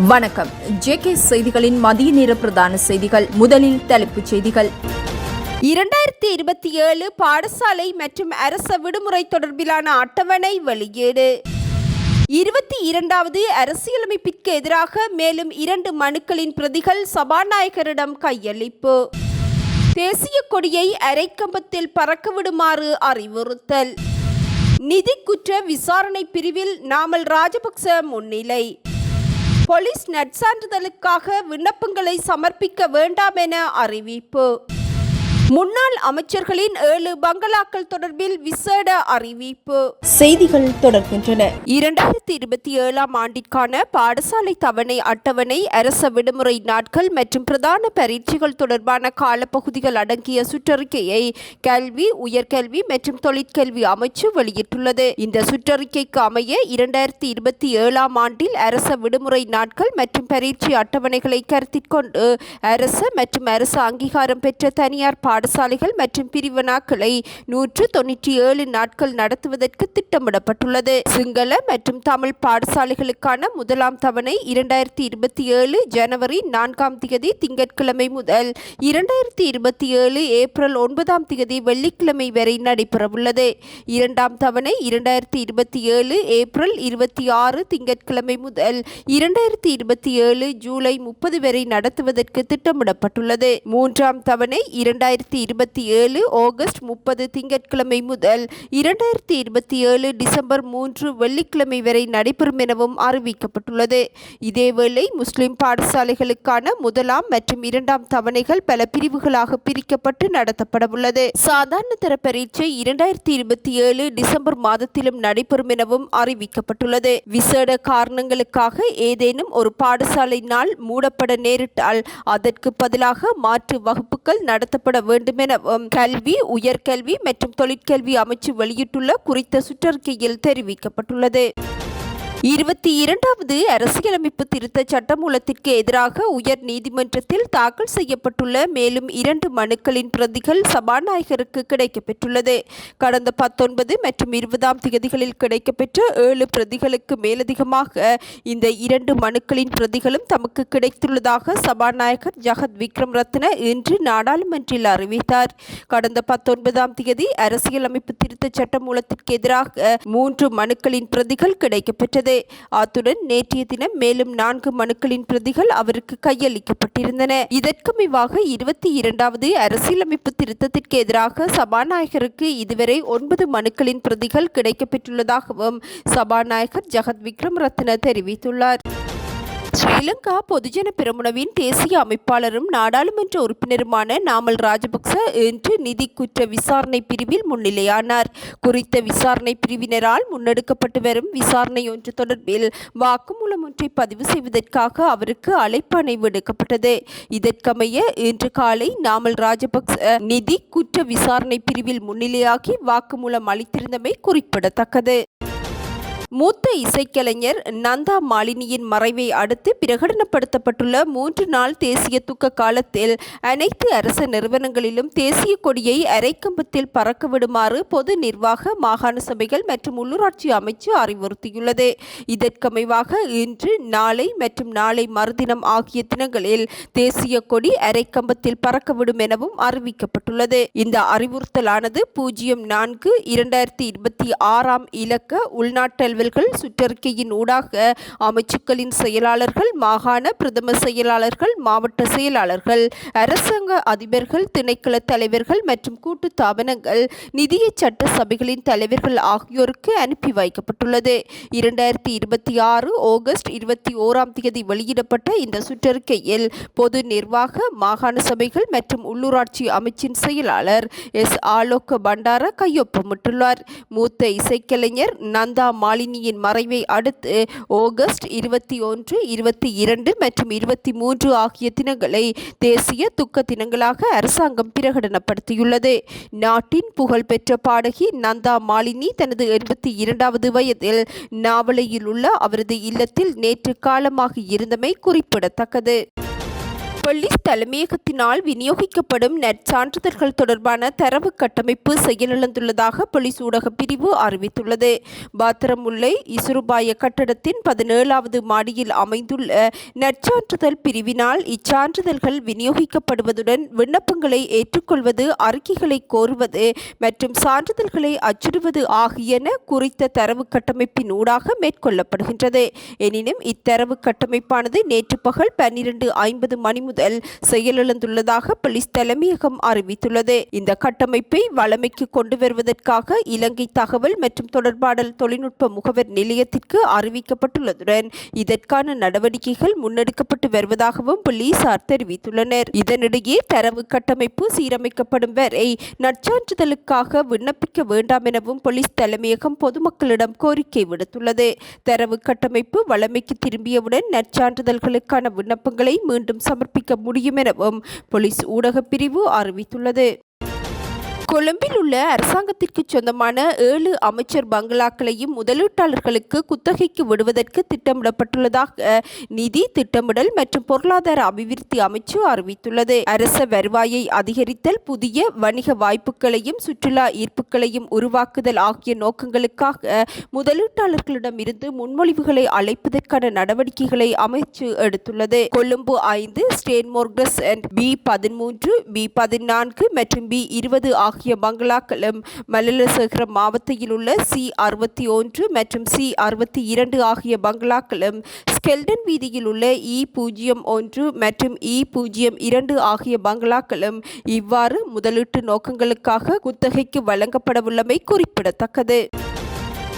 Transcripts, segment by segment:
வணக்கம். ஜேகே செய்திகளின் மதிய நேர பிரதான செய்திகள். முதலில் தலைப்புச் செய்திகள். 2027 பாடசாலை மற்றும் அரச விடுமுறை தொடர்பிலான அட்டவணை வெளியீடு. 22வது அரசியலமைப்பிற்கு எதிராக மேலும் 2 மனுக்களின் பிரதிகள் சபாநாயகரிடம் கையளிப்பு. தேசிய கொடியை அரைக்கம்பத்தில் பறக்கவிடுமாறு அறிவுறுத்தல். நிதி குற்ற விசாரணை பிரிவில் நாமல் ராஜபக்ச முன்னிலை. போலீஸ் நற்சான்றிதழுக்காக விண்ணப்பங்களை சமர்ப்பிக்க வேண்டாம் என அறிவிப்பு. முன்னாள் அமைச்சர்களின் 7 பங்களாக்கள் தொடர்பில் விசேட அறிவிப்பு. செய்திகள் தொடர்கின்றன. 2027 ஆண்டிற்கான பாடசாலை தவணை அட்டவணை, அரச விடுமுறை நாட்கள் மற்றும் பிரதான பரீட்சைகள் தொடர்பான காலப்பகுதிகள் அடங்கிய சுற்றறிக்கையை கல்வி, உயர்கல்வி மற்றும் தொழிற்கல்வி அமைச்சு வெளியிட்டுள்ளது. இந்த சுற்றறிக்கைக்கு அமைய 2027 ஆண்டில் அரச விடுமுறை நாட்கள் மற்றும் பரீட்சை அட்டவணைகளை கருத்தில் கொண்டு அரச மற்றும் அரசு அங்கீகாரம் பெற்ற தனியார் பாடசாலைகள் மற்றும் பிரிவினாக்களை 197 நாட்கள் நடத்துவதற்கு திட்டமிடப்பட்டுள்ளது. சிங்கள மற்றும் தமிழ் பாடசாலைகளுக்கான முதலாம் தவணை 2027 ஜனவரி 4 திங்கட்கிழமை முதல் 2027 ஏப்ரல் 9 வெள்ளிக்கிழமை வரை நடைபெறவுள்ளது. இரண்டாம் தவணை 2027 ஏப்ரல் 26 திங்கட்கிழமை முதல் 2027 ஜூலை 30 வரை நடத்துவதற்கு திட்டமிடப்பட்டுள்ளது. மூன்றாம் தவணை 2027 ஆகஸ்ட் 30 திங்கட்கிழமை முதல் 2027 டிசம்பர் 3 வெள்ளிக்கிழமை வரை நடைபெறும் எனவும் அறிவிக்கப்பட்டுள்ளது. இதேவேளை முஸ்லிம் பாடசாலைகளுக்கான முதலாம் மற்றும் இரண்டாம் தவணைகள் பல பிரிவுகளாக பிரிக்கப்பட்டு நடத்தப்படவுள்ளது. சாதாரண தர பரீட்சை 2027 டிசம்பர் மாதத்திலும் நடைபெறும் எனவும் அறிவிக்கப்பட்டுள்ளது. விசேட காரணங்களுக்காக ஏதேனும் ஒரு பாடசாலை நாள் மூடப்பட நேரிட்டால் அதற்கு பதிலாக மாற்று வகுப்புகள் நடத்தப்பட வேண்டும் என கல்வி, உயர்கல்வி மற்றும் தொழிற்கல்வி அமைச்சு வெளியிட்டுள்ள குறித்த சுற்றறிக்கையில் தெரிவிக்கப்பட்டுள்ளது. 22வது அரசியலமைப்பு திருத்த சட்டமூலத்திற்கு எதிராக உயர் நீதிமன்றத்தில் தாக்கல் செய்யப்பட்டுள்ள மேலும் 2 மனுக்களின் பிரதிகள் சபாநாயகருக்கு கிடைக்கப்பெற்றுள்ளது. கடந்த 19 மற்றும் 20ஆம் திகதிகளில் கிடைக்கப்பெற்ற 7 பிரதிகளுக்கு மேலதிகமாக இந்த 2 மனுக்களின் பிரதிகளும் தமக்கு கிடைத்துள்ளதாக சபாநாயகர் ஜகத் விக்ரமரத்ன இன்று நாடாளுமன்றில் அறிவித்தார். கடந்த 19ஆம் திகதி அரசியலமைப்பு திருத்த சட்டமூலத்திற்கு எதிராக 3 மனுக்களின் பிரதிகள் கிடைக்கப்பெற்றது. அத்துடன் நேற்றைய தினம் மேலும் 4 மனுக்களின் பிரதிகள் அவருக்கு கையளிக்கப்பட்டிருந்தன. இதற்கமைவாக 22வது அரசியலமைப்பு திருத்தத்திற்கு எதிராக சபாநாயகருக்கு இதுவரை 9 மனுக்களின் பிரதிகள் கிடைக்கப்பெற்றுள்ளதாகவும் சபாநாயகர் ஜகத் விக்ரமரத்ன தெரிவித்துள்ளார். ஸ்ரீலங்கா பொதுஜன பெரமுனவின் தேசிய அமைப்பாளரும் நாடாளுமன்ற உறுப்பினருமான நாமல் ராஜபக்ச இன்று நிதி குற்ற விசாரணை பிரிவில் முன்னிலையானார். குறித்த விசாரணை பிரிவினரால் முன்னெடுக்கப்பட்டு வரும் விசாரணை ஒன்று தொடர்பில் வாக்குமூலம் ஒன்றை பதிவு செய்வதற்காக அவருக்கு அழைப்பாணை விடுக்கப்பட்டது. இதற்கமைய இன்று காலை நாமல் ராஜபக்ச நிதி குற்ற விசாரணை பிரிவில் முன்னிலையாகி வாக்குமூலம் அளித்திருந்தமை குறிப்பிடத்தக்கது. மூத்த இசைக்கலைஞர் நந்தா மாலினியின் மறைவை அடுத்து பிரகடனப்படுத்தப்பட்டுள்ள 3 நாள் தேசிய துக்க காலத்தில் அனைத்து அரச நிறுவனங்களிலும் தேசிய கொடியை அரைக்கம்பத்தில் பறக்கவிடுமாறு பொது நிர்வாக, மாகாண சபைகள் மற்றும் உள்ளூராட்சி அமைச்சு அறிவுறுத்தியுள்ளது. இதற்கமைவாக இன்று, நாளை மற்றும் நாளை மறுதினம் ஆகிய தினங்களில் தேசிய கொடி அரைக்கம்பத்தில் பறக்கவிடும் எனவும் அறிவிக்கப்பட்டுள்ளது. இந்த அறிவுறுத்தலானது 04/2026 இலக்க உள்நாட்டு சுற்றறிக்கையின் ஊடாக அமைச்சுக்களின் செயலாளர்கள், மாகாண பிரதம செயலாளர்கள், மாவட்ட செயலாளர்கள், அரசாங்க அதிபர்கள், திணைக்கள தலைவர்கள் மற்றும் கூட்டு தாபனங்கள், நிதிய சட்ட சபைகளின் தலைவர்கள் ஆகியோருக்கு அனுப்பி வைக்கப்பட்டுள்ளது. 2026 ஆகஸ்ட் 21 வெளியிடப்பட்ட இந்த சுற்றறிக்கையில் பொது நிர்வாக, மாகாண சபைகள் மற்றும் உள்ளூராட்சி அமைச்சின் செயலாளர் எஸ். ஆலோக பண்டார கையொப்பமிட்டுள்ளார். மூத்த இசைக்கலைஞர் நந்தா மாலினியின் மறைவை அடுத்து ஆகஸ்ட் 21, 22 மற்றும் 23 ஆகிய தினங்களை தேசிய துக்க தினங்களாக அரசாங்கம் பிரகடனப்படுத்தியுள்ளது. நாட்டின் புகழ்பெற்ற பாடகி நந்தா மாலினி தனது 82வது வயதில் நாவலையில் உள்ள அவரது இல்லத்தில் நேற்று காலமாகி இருந்தமை குறிப்பிடத்தக்கது. போலீஸ் தலைமையகத்தினால் விநியோகிக்கப்படும் நற்சான்றிதழ்கள் தொடர்பான தரவு கட்டமைப்பு செயலிழந்துள்ளதாக போலீஸ் ஊடக பிரிவு அறிவித்துள்ளது. பாத்திரமுல்லை இசுருபாய கட்டடத்தின் 17வது மாடியில் அமைந்துள்ள நற்சான்றிதழ் பிரிவினால் இச்சான்றிதழ்கள் விநியோகிக்கப்படுவதுடன் விண்ணப்பங்களை ஏற்றுக்கொள்வது, அறிக்கைகளை கோருவது மற்றும் சான்றிதழ்களை அச்சிடுவது ஆகியன குறித்த தரவு கட்டமைப்பின் ஊடாக மேற்கொள்ளப்படுகின்றது. எனினும் இத்தரவு கட்டமைப்பானது நேற்று பகல் 12:50 மணி முதல் செயலிழந்துள்ளதாக போலீஸ் தலைமையகம் அறிவித்துள்ளது. இந்த கட்டமைப்பை வழமைக்கு கொண்டு வருவதற்காக இலங்கை தகவல் மற்றும் தொடர்பாடல் தொழில்நுட்ப முகவர் நிலையத்திற்கு அறிவிக்கப்பட்டுள்ளதுடன் இதற்கான நடவடிக்கைகள் முன்னெடுக்கப்பட்டு வருவதாகவும் போலீசார் தெரிவித்துள்ளனர். இதனிடையே தரவு கட்டமைப்பு சீரமைக்கப்படும் வரை நற்சான்றிதழுக்காக விண்ணப்பிக்க வேண்டாம் எனவும் போலீஸ் தலைமையகம் பொதுமக்களிடம் கோரிக்கை விடுத்துள்ளது. தரவு கட்டமைப்பு வழமைக்கு திரும்பியவுடன் நற்சான்றிதழ்களுக்கான விண்ணப்பங்களை மீண்டும் சமர்ப்பிக்க முடியும் எனவும் போலீஸ் ஊடகப் பிரிவு அறிவித்துள்ளது. கொழும்பில் உள்ள அரசாங்கத்திற்கு சொந்தமான 7 அமைச்சர் பங்களாக்களையும் முதலீட்டாளர்களுக்கு குத்தகைக்கு விடுவதற்கு திட்டமிடப்பட்டுள்ளதாக நிதி திட்டமிடல் மற்றும் பொருளாதார அபிவிருத்தி அமைச்சு அறிவித்துள்ளது. அரச வருவாயை அதிகரித்தல், புதிய வணிக வாய்ப்புகளையும் சுற்றுலா ஈர்ப்புகளையும் உருவாக்குதல் ஆகிய நோக்கங்களுக்காக முதலீட்டாளர்களிடம் இருந்து முன்மொழிவுகளை அழைப்பதற்கான நடவடிக்கைகளை அமைச்சு எடுத்துள்ளது. கொழும்பு 5, ஸ்டேன்மோர் கிரசன்ட், B13, B14 மற்றும் B20 ஆகிய பங்களாக்களும், மல்லசேகரம் மாவட்டத்தில் உள்ள C61 மற்றும் C62 ஆகிய பங்களாக்களும், ஸ்கெல்டன் வீதியில் உள்ள E01 மற்றும் E02 ஆகிய பங்களாக்களும் இவ்வாறு முதலீட்டு நோக்கங்களுக்காக குத்தகைக்கு வழங்கப்படவுள்ளமை குறிப்பிடத்தக்கது.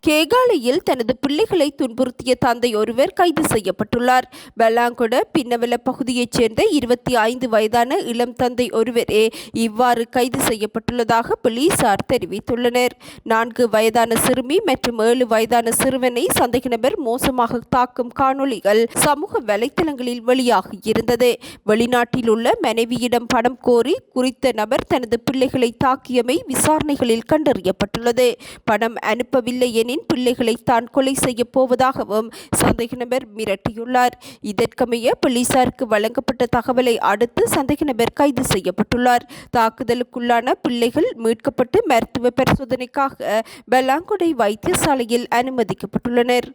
கேகாலையில் தனது பிள்ளைகளை துன்புறுத்திய தந்தை ஒருவர் கைது செய்யப்பட்டுள்ளார். பெலாங்கொட பின்னவல பகுதியைச் சேர்ந்த 25 வயதான இளம் தந்தை ஒருவரே இவ்வாறு கைது செய்யப்பட்டுள்ளதாக போலீசார் தெரிவித்துள்ளனர். 4 வயதான சிறுமி மற்றும் 7 வயதான சிறுவனை சந்தேக நபர் மோசமாக தாக்கும் காணொளிகள் சமூக வலைத்தளங்களில் வெளியாகியிருந்தது. வெளிநாட்டில் உள்ள மனைவியிடம் பணம் கோரி குறித்த நபர் தனது பிள்ளைகளை தாக்கியமை விசாரணைகளில் கண்டறியப்பட்டுள்ளது. பணம் அனுப்பவில்லை எனில் பிள்ளைகளை தான் கொலை செய்ய போவதாகவும் சந்தேக நபர் மிரட்டியுள்ளார். இதற்கமைய போலீசாருக்கு வழங்கப்பட்ட தகவலை அடுத்து சந்தேக நபர் கைது செய்யப்பட்டுள்ளார். தாக்குதலுக்குள்ளான பிள்ளைகள் மீட்கப்பட்டு மருத்துவ பரிசோதனைக்காக பெலாங்கொடை வைத்தியசாலையில் அனுமதிக்கப்பட்டுள்ளனர்.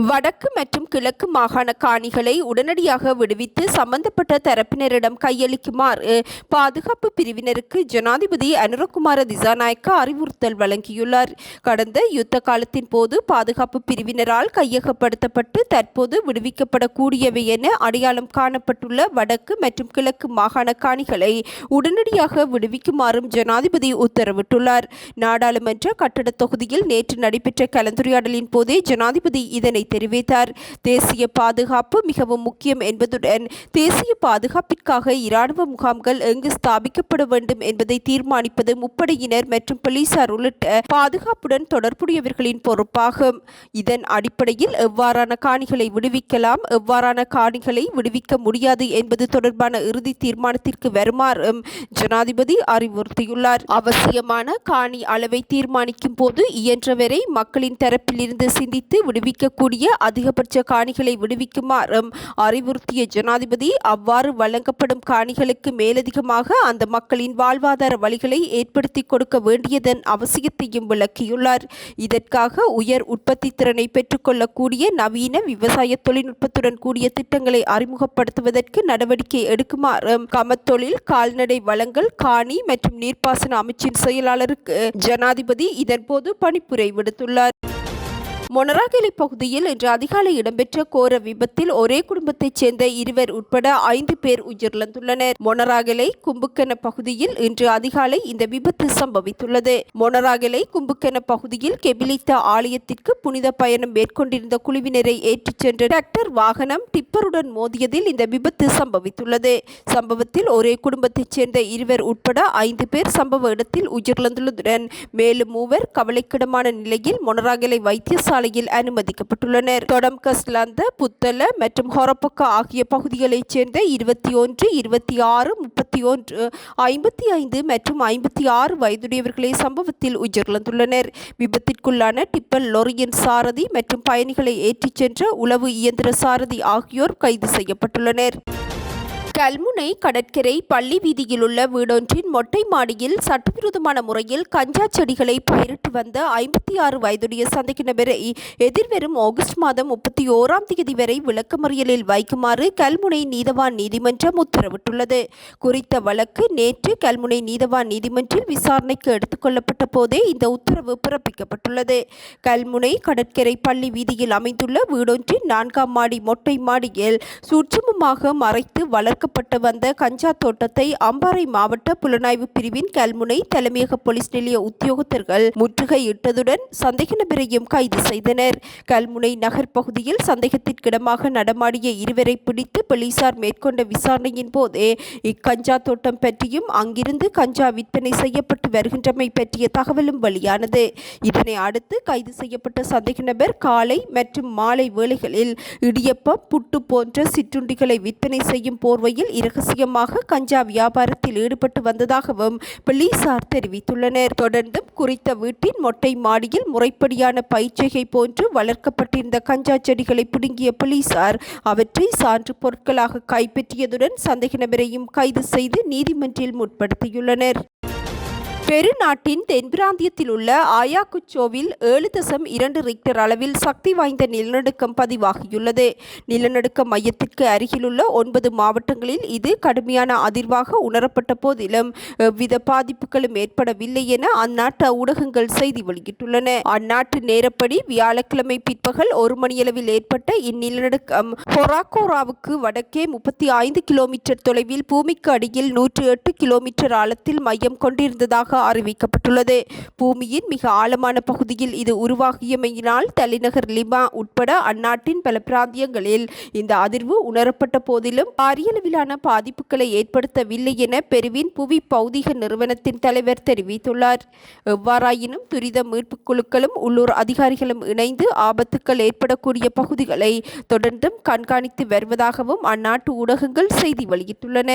வடக்கு மற்றும் கிழக்கு மாகாண காணிகளை உடனடியாக விடுவித்து சம்பந்தப்பட்ட தரப்பினரிடம் கையளிக்குமாறு பாதுகாப்பு பிரிவினருக்கு ஜனாதிபதி அனுரகுமார திசாநாயக்க அறிவுறுத்தல் வழங்கியுள்ளார். கடந்த யுத்த காலத்தின் போது பாதுகாப்பு பிரிவினரால் கையகப்படுத்தப்பட்டு தற்போது விடுவிக்கப்படக்கூடியவை என அடையாளம் காணப்பட்டுள்ள வடக்கு மற்றும் கிழக்கு மாகாண காணிகளை உடனடியாக விடுவிக்குமாறும் ஜனாதிபதி உத்தரவிட்டுள்ளார். நாடாளுமன்ற கட்டட தொகுதியில் நேற்று நடைபெற்ற கலந்துரையாடலின் போதே ஜனாதிபதி இதனை தெரிவித்தார். தேசிய பாதுகாப்பு மிகவும் முக்கியம் என்பதுடன் தேசிய பாதுகாப்பிற்காக இராணுவ முகாம்கள் எங்கு ஸ்தாபிக்கப்பட வேண்டும் என்பதை தீர்மானிப்பது முப்படையினர் மற்றும் போலீசார் உள்ளிட்ட பாதுகாப்புடன் தொடர்புடையவர்களின் பொறுப்பாகும். இதன் அடிப்படையில் எவ்வாறான காணிகளை விடுவிக்கலாம், எவ்வாறான காணிகளை விடுவிக்க முடியாது என்பது தொடர்பான இறுதி தீர்மானத்திற்கு வருமாறும் ஜனாதிபதி அறிவுறுத்தியுள்ளார். அவசியமான காணி அளவை தீர்மானிக்கும் போது இயன்றவரை மக்களின் தரப்பில் இருந்து சிந்தித்து விடுவிக்கக்கூடிய அதிகபட்ச காணிகளை விடுவிக்குமாறும் அறிவுறுத்திய ஜனாதிபதி அவ்வாறு வழங்கப்படும் காணிகளுக்கு மேலதிகமாக அந்த மக்களின் வாழ்வாதார வழிகளை ஏற்படுத்தி கொடுக்க வேண்டியதன் அவசியத்தையும் விளக்கியுள்ளார். இதற்காக உயர் உற்பத்தி திறனை பெற்றுக்கொள்ளக்கூடிய நவீன விவசாய தொழில்நுட்பத்துடன் கூடிய திட்டங்களை அறிமுகப்படுத்துவதற்கு நடவடிக்கை எடுக்குமாறும் கமத்தொழில், கால்நடை வளங்கள், காணி மற்றும் நீர்ப்பாசன அமைச்சின் செயலாளருக்கு ஜனாதிபதி இதன்போது பணிப்புரை விடுத்துள்ளார். மொனராகலை பகுதியில் இன்று அதிகாலை இடம்பெற்ற கோர விபத்தில் ஒரே குடும்பத்தைச் சேர்ந்த 2 உட்பட 5 பேர் உயிரிழந்துள்ளனர். மொனராகலை கும்புக்கென பகுதியில் இன்று அதிகாலை இந்த விபத்து சம்பவித்துள்ளது. மொனராகலை கும்புக்கென பகுதியில் கெபிலித்த ஆலயத்திற்கு புனித பயணம் மேற்கொண்டிருந்த குழுவினரை ஏற்றிச் சென்ற டிராக்டர் வாகனம் டிப்பருடன் மோதியதில் இந்த விபத்து சம்பவித்துள்ளது. சம்பவத்தில் ஒரே குடும்பத்தைச் சேர்ந்த 2 உட்பட 5 பேர் சம்பவ இடத்தில் உயிரிழந்துள்ளதுடன் மேலும் 3 கவலைக்கிடமான நிலையில் மொனராகலை வைத்தியசாலை அனுமதிக்கப்பட்டுள்ளனர். தொடம்கஸ்லந்த, புத்தள மற்றும் ஹொரப்பக்கா ஆகிய பகுதிகளைச் சேர்ந்த 21, 26, 31, 55 மற்றும் 56 வயதுடையவர்களே சம்பவத்தில் உயிரிழந்துள்ளனர். விபத்திற்குள்ளான டிப்பர் லொரியின் சாரதி மற்றும் பயணிகளை ஏற்றிச் சென்ற உளவு இயந்திர சாரதி ஆகியோர் கைது செய்யப்பட்டுள்ளனர். கல்முனை கடற்கரை பள்ளி வீதியில் உள்ள வீடொன்றின் மொட்டை மாடியில் சட்டவிரோதமான முறையில் கஞ்சா செடிகளை பயிரிட்டு வந்த 56 வயதுடைய சந்தேக நபரை எதிர்வரும் ஆகஸ்ட் மாதம் 31ஆம் தேதி வரை விளக்கமறியலில் வைக்குமாறு கல்முனை நீதவான் நீதிமன்றம் உத்தரவிட்டுள்ளது. குறித்த வழக்கு நேற்று கல்முனை நீதவான் நீதிமன்றில் விசாரணைக்கு எடுத்துக் கொள்ளப்பட்ட போதே இந்த உத்தரவு பிறப்பிக்கப்பட்டுள்ளது. கல்முனை கடற்கரை பள்ளி வீதியில் அமைந்துள்ள வீடொன்றின் 4ஆம் மாடி மொட்டை மாடியில் சூட்சுமமாக மறைத்து வளர்க்கப்பட்டு வந்த கஞ்சா தோட்டத்தை அம்பாறை மாவட்ட புலனாய்வு பிரிவின் கல்முனை தலைமையக போலீஸ் நிலைய உத்தியோகத்தர்கள் முற்றுகையிட்டதுடன் சந்தேக நபரையும் கைது செய்தனர். கல்முனை நகர் பகுதியில் சந்தேகத்திற்கிடமாக நடமாடிய இருவரை பிடித்து போலீசார் மேற்கொண்ட விசாரணையின் போதே இக்கஞ்சா தோட்டம் பற்றியும் அங்கிருந்து கஞ்சா விற்பனை செய்யப்பட்டு வருகின்றமை பற்றிய தகவலும் வெளியானது. இதனை அடுத்து கைது செய்யப்பட்ட சந்தேக நபர் காலை மற்றும் மாலை வேளைகளில் இடியப்பம், புட்டு போன்ற சிற்றுண்டிகளை விற்பனை செய்யும் போர்வையில் இரகசியமாக கஞ்சா வியாபாரத்தில் ஈடுபட்டு வந்ததாகவும் போலீசார் தெரிவித்துள்ளனர். தொடர்ந்தும் குறித்த வீட்டின் மொட்டை மாடியில் முறைப்படியான பயிற்சிகை போன்று வளர்க்கப்பட்டிருந்த கஞ்சா செடிகளை பிடுங்கிய போலீசார் அவற்றை சான்று பொருட்களாக கைப்பற்றியதுடன் சந்தேக நபரையும் கைது செய்து நீதிமன்றில் முற்படுத்தியுள்ளனர். பெருநாட்டின் தென்பிராந்தியத்தில் உள்ள ஆயாக்குச்சோவில் 7.2 ரிக்டர் அளவில் சக்தி வாய்ந்த நிலநடுக்கம் பதிவாகியுள்ளது. நிலநடுக்க மையத்திற்கு அருகிலுள்ள 9 மாவட்டங்களில் இது கடுமையான அதிர்வாக உணரப்பட்ட போதிலும் எவ்வித பாதிப்புகளும் ஏற்படவில்லை என அந்நாட்டு ஊடகங்கள் செய்தி வெளியிட்டுள்ளன. அந்நாட்டு நேரப்படி வியாழக்கிழமை பிற்பகல் 1 மணியளவில் ஏற்பட்ட இந்நிலநடுக்கம் ஹொராகோராவுக்கு வடக்கே 35 கிலோமீட்டர் தொலைவில் பூமிக்கு அடியில் 108 கிலோமீட்டர் ஆழத்தில் மையம் கொண்டிருந்ததாக அறிவிக்கப்பட்டுள்ளது. பூமியின் மிக ஆழமான பகுதியில் இது உருவாகியமையினால் தலைநகர் லிமா உட்பட அந்நாட்டின் பல பிராந்தியங்களில் இந்த அதிர்வு உணரப்பட்ட போதிலும் பாரியளவிலான பாதிப்புகளை ஏற்படுத்தவில்லை என பெருவின் புவி பௌதிக நிறுவனத்தின் தலைவர் தெரிவித்துள்ளார். எவ்வாறாயினும் துரித மீட்புக் குழுக்களும் உள்ளூர் அதிகாரிகளும் இணைந்து ஆபத்துக்கள் ஏற்படக்கூடிய பகுதிகளை தொடர்ந்தும் கண்காணித்து வருவதாகவும் அந்நாட்டு ஊடகங்கள் செய்தி வெளியிட்டுள்ளன.